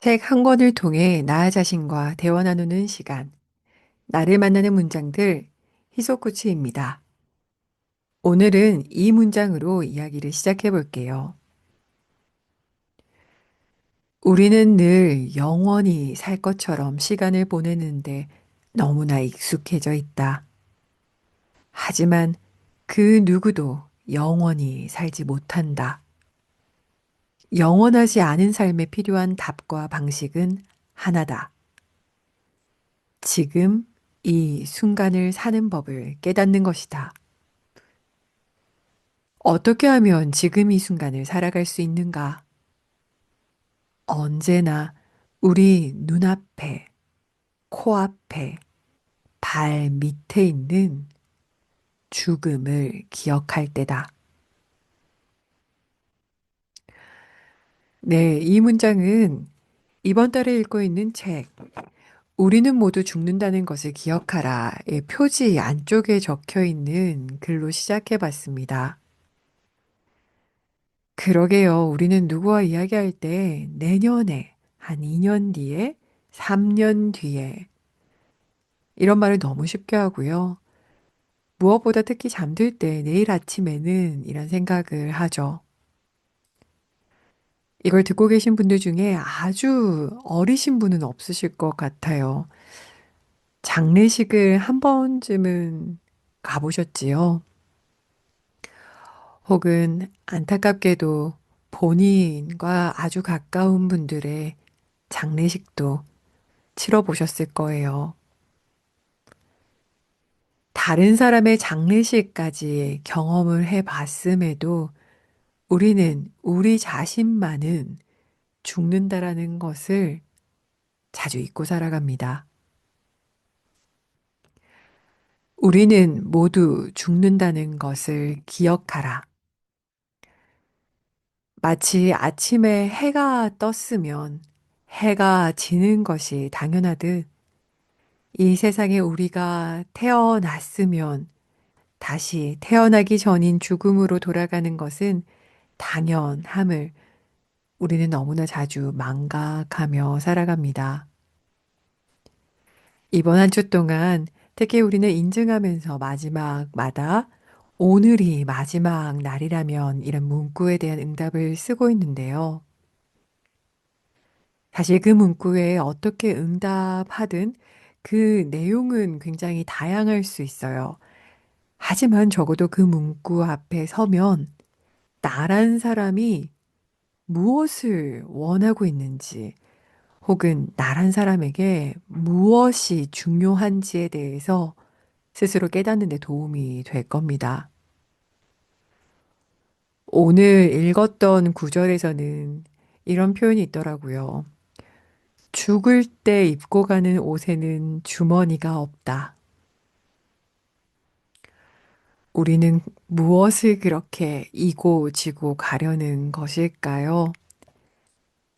책 한 권을 통해 나 자신과 대화 나누는 시간. 나를 만나는 문장들, 희소코치입니다. 오늘은 이 문장으로 이야기를 시작해 볼게요. 우리는 늘 영원히 살 것처럼 시간을 보내는데 너무나 익숙해져 있다. 하지만 그 누구도 영원히 살지 못한다. 영원하지 않은 삶에 필요한 답과 방식은 하나다. 지금 이 순간을 사는 법을 깨닫는 것이다. 어떻게 하면 지금 이 순간을 살아갈 수 있는가? 언제나 우리 눈앞에, 코앞에, 발 밑에 있는 죽음을 기억할 때다. 네, 이 문장은 이번 달에 읽고 있는 책, 우리는 모두 죽는다는 것을 기억하라의 표지 안쪽에 적혀 있는 글로 시작해 봤습니다. 그러게요. 우리는 누구와 이야기할 때 내년에, 한 2년 뒤에, 3년 뒤에, 이런 말을 너무 쉽게 하고요. 무엇보다 특히 잠들 때 내일 아침에는 이런 생각을 하죠. 이걸 듣고 계신 분들 중에 아주 어리신 분은 없으실 것 같아요. 장례식을 한 번쯤은 가보셨지요? 혹은 안타깝게도 본인과 아주 가까운 분들의 장례식도 치러보셨을 거예요. 다른 사람의 장례식까지 경험을 해 봤음에도 우리는 우리 자신만은 죽는다라는 것을 자주 잊고 살아갑니다. 우리는 모두 죽는다는 것을 기억하라. 마치 아침에 해가 떴으면 해가 지는 것이 당연하듯 이 세상에 우리가 태어났으면 다시 태어나기 전인 죽음으로 돌아가는 것은 당연함을 우리는 너무나 자주 망각하며 살아갑니다. 이번 한 주 동안 특히 우리는 인증하면서 마지막마다 오늘이 마지막 날이라면 이런 문구에 대한 응답을 쓰고 있는데요. 사실 그 문구에 어떻게 응답하든 그 내용은 굉장히 다양할 수 있어요. 하지만 적어도 그 문구 앞에 서면 나란 사람이 무엇을 원하고 있는지 혹은 나란 사람에게 무엇이 중요한지에 대해서 스스로 깨닫는 데 도움이 될 겁니다. 오늘 읽었던 구절에서는 이런 표현이 있더라고요. 죽을 때 입고 가는 옷에는 주머니가 없다. 우리는 무엇을 그렇게 이고 지고 가려는 것일까요?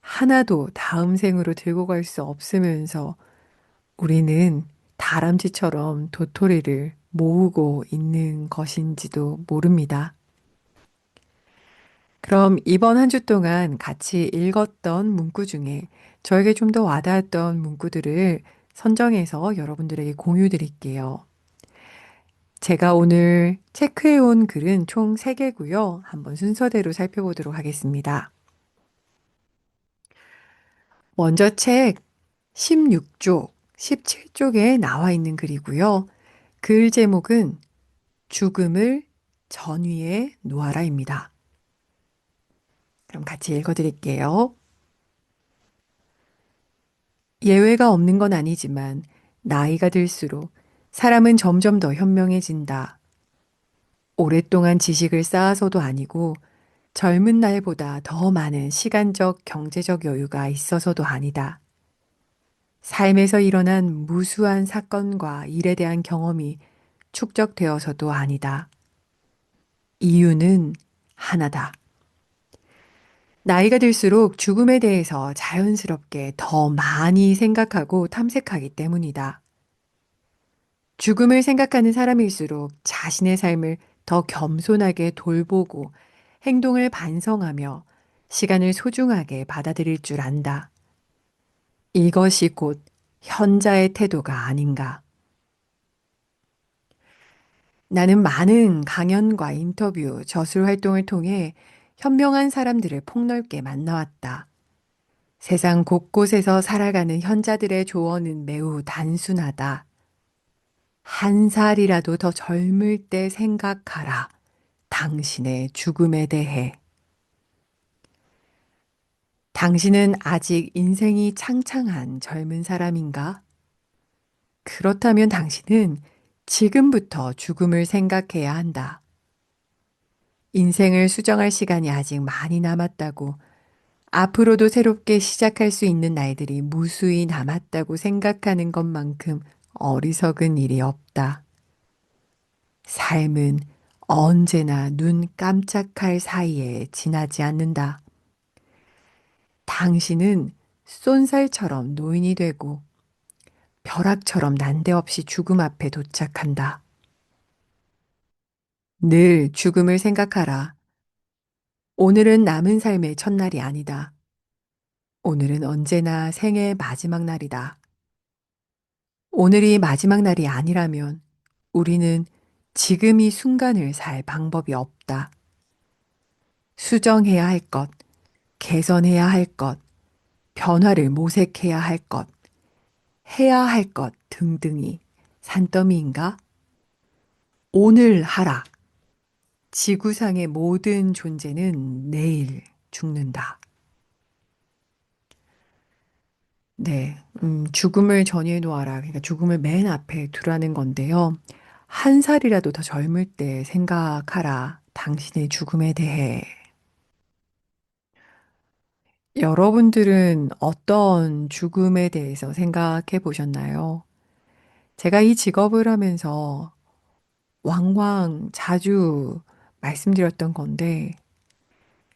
하나도 다음 생으로 들고 갈 수 없으면서 우리는 다람쥐처럼 도토리를 모으고 있는 것인지도 모릅니다. 그럼 이번 한 주 동안 같이 읽었던 문구 중에 저에게 좀 더 와닿았던 문구들을 선정해서 여러분들에게 공유 드릴게요. 제가 오늘 체크해 온 글은 총 3개고요. 한번 순서대로 살펴보도록 하겠습니다. 먼저 책 16쪽, 17쪽에 나와 있는 글이고요. 글 제목은 죽음을 전위에 놓아라입니다. 그럼 같이 읽어드릴게요. 예외가 없는 건 아니지만 나이가 들수록 사람은 점점 더 현명해진다. 오랫동안 지식을 쌓아서도 아니고 젊은 날보다 더 많은 시간적, 경제적 여유가 있어서도 아니다. 삶에서 일어난 무수한 사건과 일에 대한 경험이 축적되어서도 아니다. 이유는 하나다. 나이가 들수록 죽음에 대해서 자연스럽게 더 많이 생각하고 탐색하기 때문이다. 죽음을 생각하는 사람일수록 자신의 삶을 더 겸손하게 돌보고 행동을 반성하며 시간을 소중하게 받아들일 줄 안다. 이것이 곧 현자의 태도가 아닌가. 나는 많은 강연과 인터뷰, 저술 활동을 통해 현명한 사람들을 폭넓게 만나왔다. 세상 곳곳에서 살아가는 현자들의 조언은 매우 단순하다. 한 살이라도 더 젊을 때 생각하라. 당신의 죽음에 대해. 당신은 아직 인생이 창창한 젊은 사람인가? 그렇다면 당신은 지금부터 죽음을 생각해야 한다. 인생을 수정할 시간이 아직 많이 남았다고, 앞으로도 새롭게 시작할 수 있는 날들이 무수히 남았다고 생각하는 것만큼 어리석은 일이 없다. 삶은 언제나 눈 깜짝할 사이에 지나지 않는다. 당신은 쏜살처럼 노인이 되고 벼락처럼 난데없이 죽음 앞에 도착한다. 늘 죽음을 생각하라. 오늘은 남은 삶의 첫날이 아니다. 오늘은 언제나 생의 마지막 날이다. 오늘이 마지막 날이 아니라면 우리는 지금 이 순간을 살 방법이 없다. 수정해야 할 것, 개선해야 할 것, 변화를 모색해야 할 것, 해야 할 것 등등이 산더미인가? 오늘 하라. 지구상의 모든 존재는 내일 죽는다. 네, 죽음을 전이해 놓아라. 그러니까 죽음을 맨 앞에 두라는 건데요. 한 살이라도 더 젊을 때 생각하라. 당신의 죽음에 대해. 여러분들은 어떤 죽음에 대해서 생각해 보셨나요? 제가 이 직업을 하면서 왕왕 자주 말씀드렸던 건데,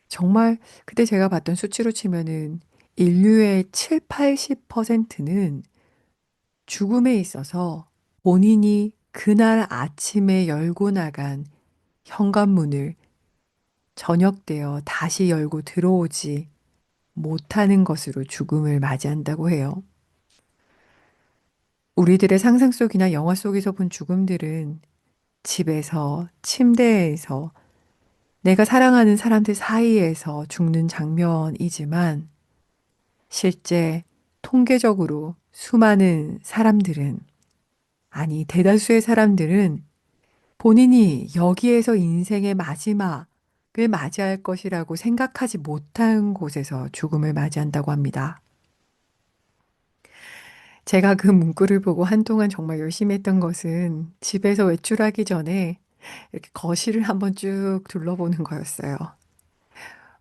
정말 그때 제가 봤던 수치로 치면은 인류의 7, 80%는 죽음에 있어서 본인이 그날 아침에 열고 나간 현관문을 저녁 되어 다시 열고 들어오지 못하는 것으로 죽음을 맞이한다고 해요. 우리들의 상상 속이나 영화 속에서 본 죽음들은 집에서, 침대에서, 내가 사랑하는 사람들 사이에서 죽는 장면이지만 실제 통계적으로 수많은 사람들은, 아니, 대다수의 사람들은 본인이 여기에서 인생의 마지막을 맞이할 것이라고 생각하지 못한 곳에서 죽음을 맞이한다고 합니다. 제가 그 문구를 보고 한동안 정말 열심히 했던 것은 집에서 외출하기 전에 이렇게 거실을 한번 쭉 둘러보는 거였어요.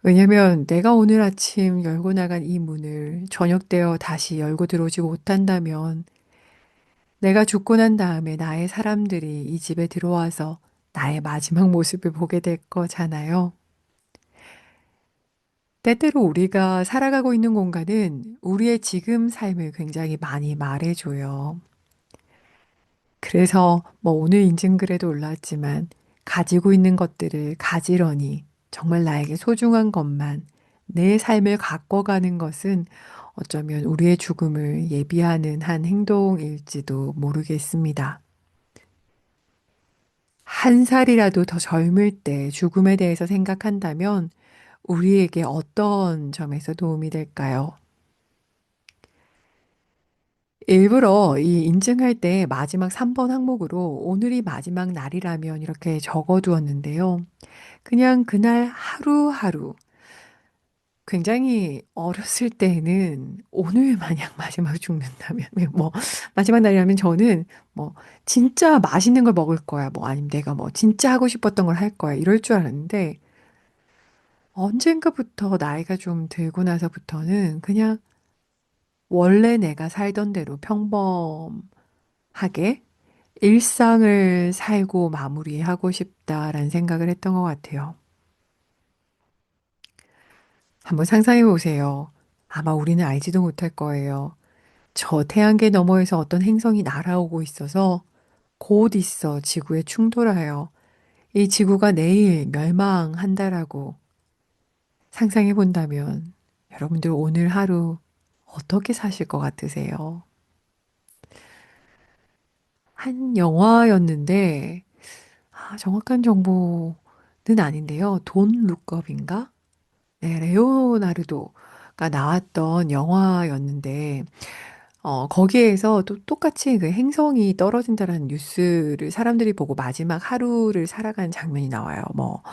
왜냐면 내가 오늘 아침 열고 나간 이 문을 저녁 되어 다시 열고 들어오지 못한다면 내가 죽고 난 다음에 나의 사람들이 이 집에 들어와서 나의 마지막 모습을 보게 될 거잖아요. 때때로 우리가 살아가고 있는 공간은 우리의 지금 삶을 굉장히 많이 말해줘요. 그래서 뭐 오늘 인증글에도 올라왔지만 가지고 있는 것들을 가지런히 정말 나에게 소중한 것만 내 삶을 가꿔가는 것은 어쩌면 우리의 죽음을 예비하는 한 행동일지도 모르겠습니다. 한 살이라도 더 젊을 때 죽음에 대해서 생각한다면 우리에게 어떤 점에서 도움이 될까요? 일부러 이 인증할 때 마지막 3번 항목으로 오늘이 마지막 날이라면 이렇게 적어 두었는데요. 그냥 그날 하루하루 굉장히 어렸을 때는 오늘 만약 마지막 죽는다면 뭐 마지막 날이라면 저는 뭐 진짜 맛있는 걸 먹을 거야. 뭐 아니면 내가 뭐 진짜 하고 싶었던 걸 할 거야. 이럴 줄 알았는데 언젠가부터 나이가 좀 들고 나서부터는 그냥 원래 내가 살던 대로 평범하게 일상을 살고 마무리하고 싶다라는 생각을 했던 것 같아요. 한번 상상해 보세요. 아마 우리는 알지도 못할 거예요. 저 태양계 너머에서 어떤 행성이 날아오고 있어서 곧 있어 지구에 충돌하여 이 지구가 내일 멸망한다라고 상상해 본다면 여러분들 오늘 하루 어떻게 사실 것 같으세요? 한 영화였는데, 정확한 정보는 아닌데요. 돈 룩업인가? 네, 레오나르도가 나왔던 영화였는데, 거기에서 또 똑같이 그 행성이 떨어진다라는 뉴스를 사람들이 보고 마지막 하루를 살아가는 장면이 나와요. 뭐,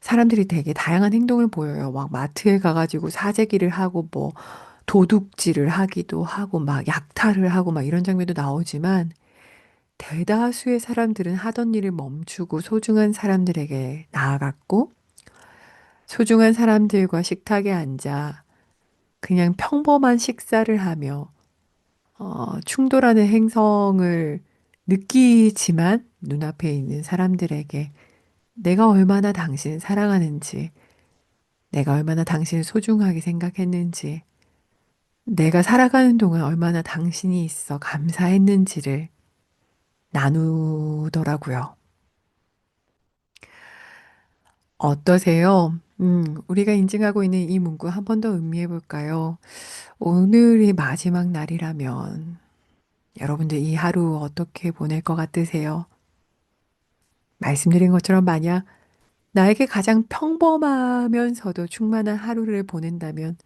사람들이 되게 다양한 행동을 보여요. 막 마트에 가가지고 사재기를 하고, 뭐, 도둑질을 하기도 하고, 막 약탈을 하고, 막 이런 장면도 나오지만, 대다수의 사람들은 하던 일을 멈추고 소중한 사람들에게 나아갔고, 소중한 사람들과 식탁에 앉아 그냥 평범한 식사를 하며 충돌하는 행성을 느끼지만 눈앞에 있는 사람들에게 내가 얼마나 당신을 사랑하는지, 내가 얼마나 당신을 소중하게 생각했는지, 내가 살아가는 동안 얼마나 당신이 있어 감사했는지를 나누더라고요. 어떠세요? 우리가 인증하고 있는 이 문구 한 번 더 음미해 볼까요? 오늘이 마지막 날이라면 여러분들 이 하루 어떻게 보낼 것 같으세요? 말씀드린 것처럼 만약 나에게 가장 평범하면서도 충만한 하루를 보낸다면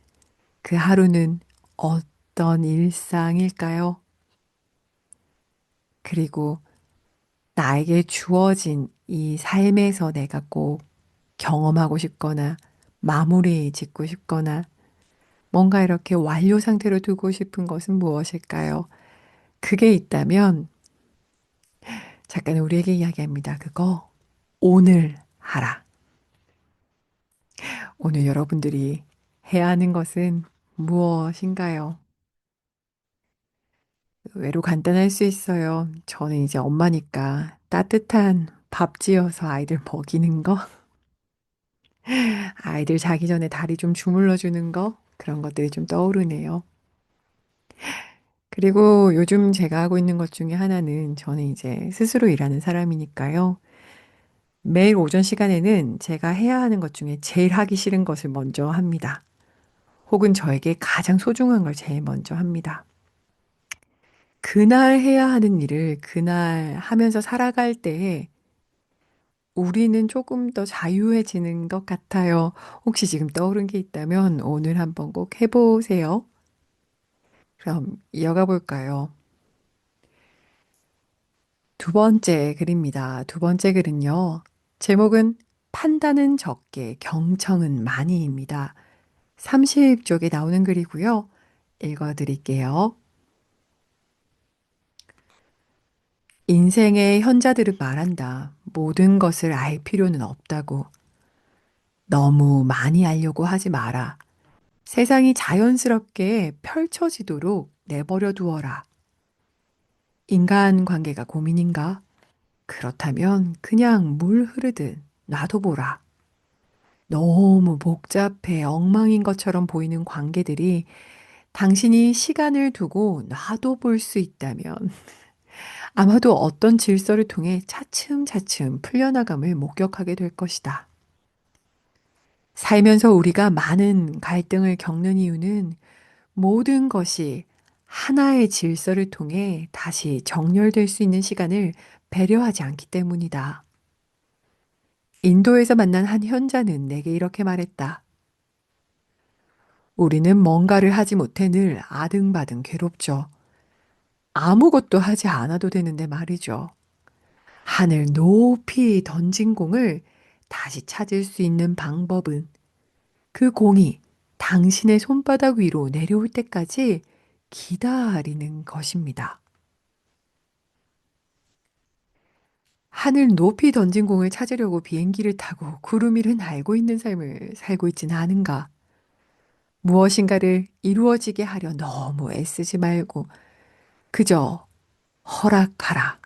그 하루는 어떤 일상일까요? 그리고 나에게 주어진 이 삶에서 내가 꼭 경험하고 싶거나 마무리 짓고 싶거나 뭔가 이렇게 완료 상태로 두고 싶은 것은 무엇일까요? 그게 있다면 작가는 우리에게 이야기합니다. 그거 오늘 하라. 오늘 여러분들이 해야 하는 것은 무엇인가요? 외로 간단할 수 있어요. 저는 이제 엄마니까 따뜻한 밥 지어서 아이들 먹이는 거, 아이들 자기 전에 다리 좀 주물러 주는 거, 그런 것들이 좀 떠오르네요. 그리고 요즘 제가 하고 있는 것 중에 하나는 저는 이제 스스로 일하는 사람이니까요. 매일 오전 시간에는 제가 해야 하는 것 중에 제일 하기 싫은 것을 먼저 합니다. 혹은 저에게 가장 소중한 걸 제일 먼저 합니다. 그날 해야 하는 일을 그날 하면서 살아갈 때에 우리는 조금 더 자유해지는 것 같아요. 혹시 지금 떠오른 게 있다면 오늘 한번 꼭 해보세요. 그럼 이어가 볼까요? 두 번째 글입니다. 두 번째 글은요. 제목은 판단은 적게, 경청은 많이입니다. 30쪽에 나오는 글이고요. 읽어드릴게요. 인생의 현자들은 말한다. 모든 것을 알 필요는 없다고. 너무 많이 알려고 하지 마라. 세상이 자연스럽게 펼쳐지도록 내버려 두어라. 인간 관계가 고민인가? 그렇다면 그냥 물 흐르듯 놔둬보라. 너무 복잡해 엉망인 것처럼 보이는 관계들이 당신이 시간을 두고 놔둬볼 수 있다면 아마도 어떤 질서를 통해 차츰차츰 풀려나감을 목격하게 될 것이다. 살면서 우리가 많은 갈등을 겪는 이유는 모든 것이 하나의 질서를 통해 다시 정렬될 수 있는 시간을 배려하지 않기 때문이다. 인도에서 만난 한 현자는 내게 이렇게 말했다. 우리는 뭔가를 하지 못해 늘 아등바등 괴롭죠. 아무것도 하지 않아도 되는데 말이죠. 하늘 높이 던진 공을 다시 찾을 수 있는 방법은 그 공이 당신의 손바닥 위로 내려올 때까지 기다리는 것입니다. 하늘 높이 던진 공을 찾으려고 비행기를 타고 구름 위를 날고 있는 삶을 살고 있지는 않은가? 무엇인가를 이루어지게 하려 너무 애쓰지 말고 그저 허락하라.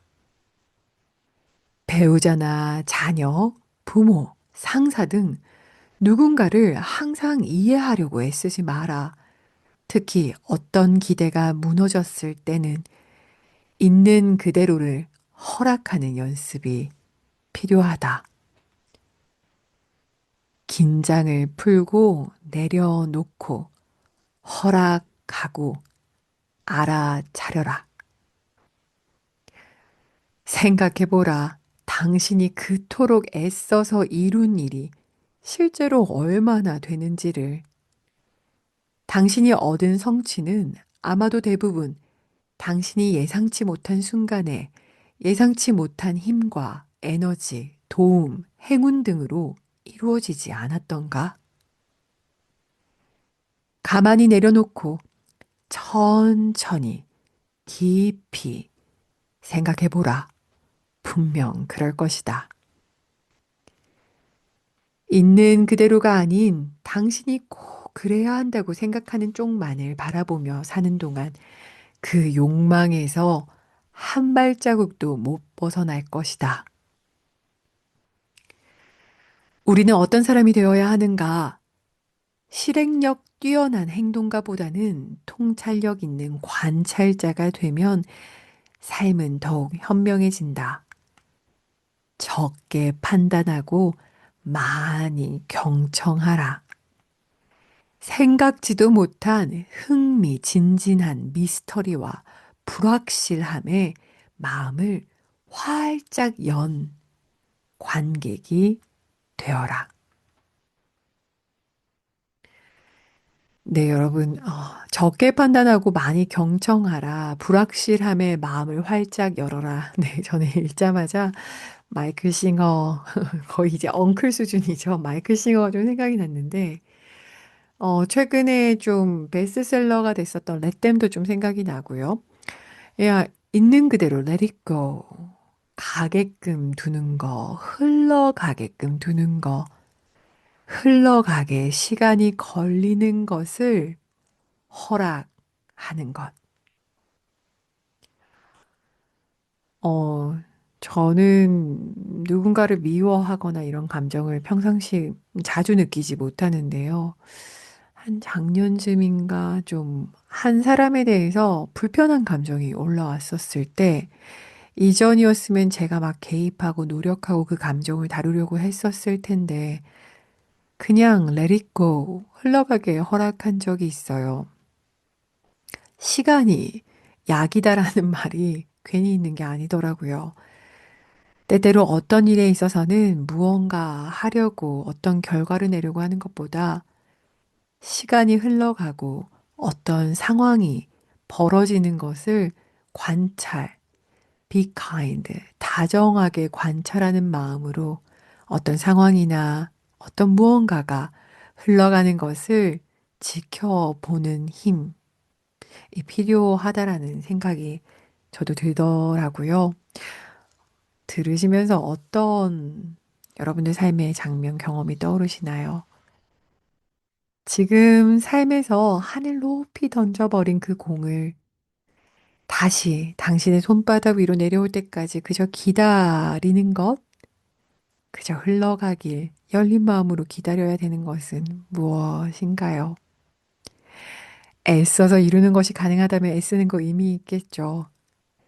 배우자나 자녀, 부모, 상사 등 누군가를 항상 이해하려고 애쓰지 마라. 특히 어떤 기대가 무너졌을 때는 있는 그대로를 허락하는 연습이 필요하다. 긴장을 풀고 내려놓고 가고 알아차려라. 생각해보라. 당신이 그토록 애써서 이룬 일이 실제로 얼마나 되는지를. 당신이 얻은 성취는 아마도 대부분 당신이 예상치 못한 순간에 예상치 못한 힘과 에너지, 도움, 행운 등으로 이루어지지 않았던가? 가만히 내려놓고 천천히 깊이 생각해보라. 분명 그럴 것이다. 있는 그대로가 아닌 당신이 꼭 그래야 한다고 생각하는 쪽만을 바라보며 사는 동안 그 욕망에서 한 발자국도 못 벗어날 것이다. 우리는 어떤 사람이 되어야 하는가? 실행력 뛰어난 행동가보다는 통찰력 있는 관찰자가 되면 삶은 더욱 현명해진다. 적게 판단하고 많이 경청하라. 생각지도 못한 흥미진진한 미스터리와 불확실함에 마음을 활짝 연 관객이 되어라. 네, 여러분, 적게 판단하고 많이 경청하라. 불확실함에 마음을 활짝 열어라. 네, 저는 읽자마자 마이클 싱어, 거의 이제 엉클 수준이죠. 마이클 싱어가 좀 생각이 났는데, 최근에 좀 베스트셀러가 됐었던 렛댐도 좀 생각이 나고요. 야, 있는 그대로 let it go. 가게끔 두는 거, 흘러가게끔 두는 거, 흘러가게 시간이 걸리는 것을 허락하는 것. 어, 저는 누군가를 미워하거나 이런 감정을 평상시 자주 느끼지 못하는데요. 한 작년쯤인가 좀 한 사람에 대해서 불편한 감정이 올라왔었을 때, 이전이었으면 제가 막 개입하고 노력하고 그 감정을 다루려고 했었을 텐데, 그냥 let it go, 흘러가게 허락한 적이 있어요. 시간이 약이다라는 말이 괜히 있는 게 아니더라고요. 때때로 어떤 일에 있어서는 무언가 하려고 어떤 결과를 내려고 하는 것보다 시간이 흘러가고 어떤 상황이 벌어지는 것을 관찰, be kind, 다정하게 관찰하는 마음으로 어떤 상황이나 어떤 무언가가 흘러가는 것을 지켜보는 힘이 필요하다라는 생각이 저도 들더라고요. 들으시면서 어떤 여러분들 삶의 장면 경험이 떠오르시나요? 지금 삶에서 하늘 높이 던져버린 그 공을 다시 당신의 손바닥 위로 내려올 때까지 그저 기다리는 것, 그저 흘러가길 열린 마음으로 기다려야 되는 것은 무엇인가요? 애써서 이루는 것이 가능하다면 애쓰는 거 의미 있겠죠.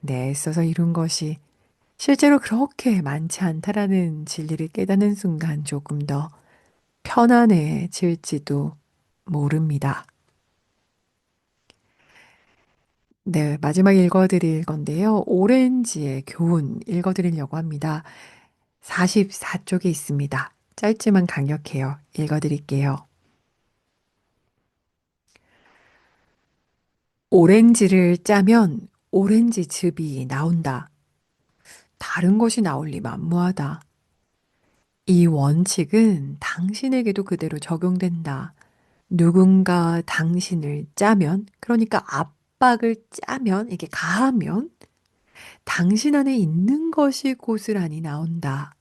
네, 애써서 이룬 것이 실제로 그렇게 많지 않다라는 진리를 깨닫는 순간 조금 더 편안해질지도 모릅니다. 네, 마지막 읽어드릴 건데요. 오렌지의 교훈 읽어드리려고 합니다. 44쪽에 있습니다. 짧지만 강력해요. 읽어드릴게요. 오렌지를 짜면 오렌지즙이 나온다. 다른 것이 나올 리 만무하다. 이 원칙은 당신에게도 그대로 적용된다. 누군가 당신을 짜면, 그러니까 압박을 짜면, 이게 가하면, 당신 안에 있는 것이 고스란히 나온다.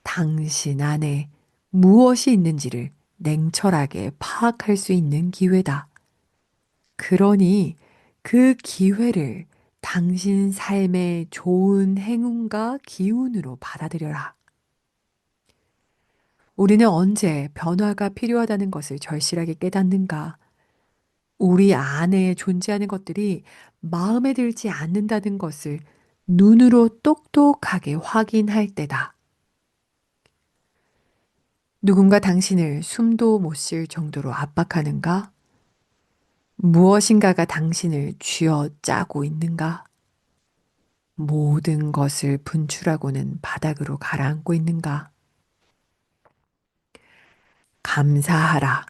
당신 안에 무엇이 있는지를 냉철하게 파악할 수 있는 기회다. 그러니 그 기회를 당신 삶의 좋은 행운과 기운으로 받아들여라. 우리는 언제 변화가 필요하다는 것을 절실하게 깨닫는가? 우리 안에 존재하는 것들이 마음에 들지 않는다는 것을 눈으로 똑똑하게 확인할 때다. 누군가 당신을 숨도 못 쉴 정도로 압박하는가? 무엇인가가 당신을 쥐어짜고 있는가? 모든 것을 분출하고는 바닥으로 가라앉고 있는가? 감사하라.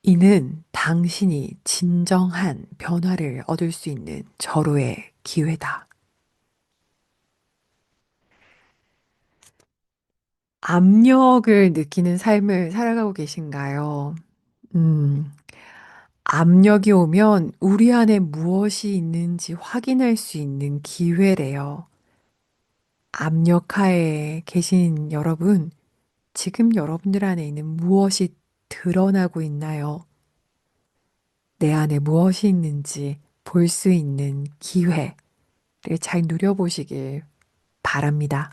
이는 당신이 진정한 변화를 얻을 수 있는 절호의 기회다. 압력을 느끼는 삶을 살아가고 계신가요? 음, 압력이 오면 우리 안에 무엇이 있는지 확인할 수 있는 기회래요. 압력하에 계신 여러분, 지금 여러분들 안에 있는 무엇이 드러나고 있나요? 내 안에 무엇이 있는지 볼 수 있는 기회를 잘 누려보시길 바랍니다.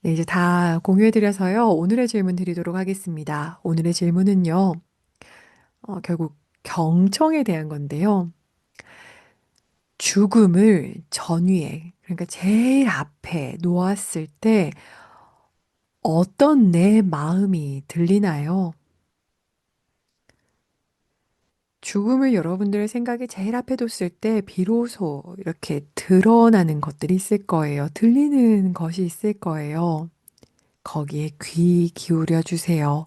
네, 이제 다 공유해드려서요. 오늘의 질문 드리도록 하겠습니다. 오늘의 질문은요, 결국 경청에 대한 건데요. 죽음을 전위에, 그러니까 제일 앞에 놓았을 때 어떤 내 마음이 들리나요? 죽음을 여러분들의 생각에 제일 앞에 뒀을 때 비로소 이렇게 드러나는 것들이 있을 거예요. 들리는 것이 있을 거예요. 거기에 귀 기울여 주세요.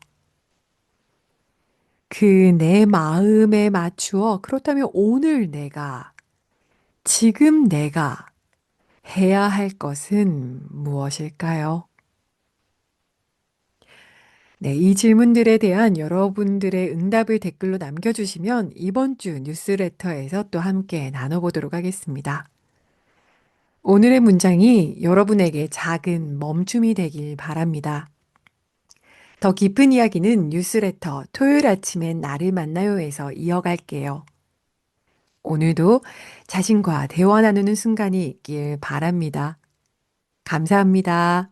그 내 마음에 맞추어 그렇다면 오늘 내가, 지금 내가 해야 할 것은 무엇일까요? 네, 이 질문들에 대한 여러분들의 응답을 댓글로 남겨주시면 이번 주 뉴스레터에서 또 함께 나눠보도록 하겠습니다. 오늘의 문장이 여러분에게 작은 멈춤이 되길 바랍니다. 더 깊은 이야기는 뉴스레터 토요일 아침엔 나를 만나요에서 이어갈게요. 오늘도 자신과 대화 나누는 순간이 있길 바랍니다. 감사합니다.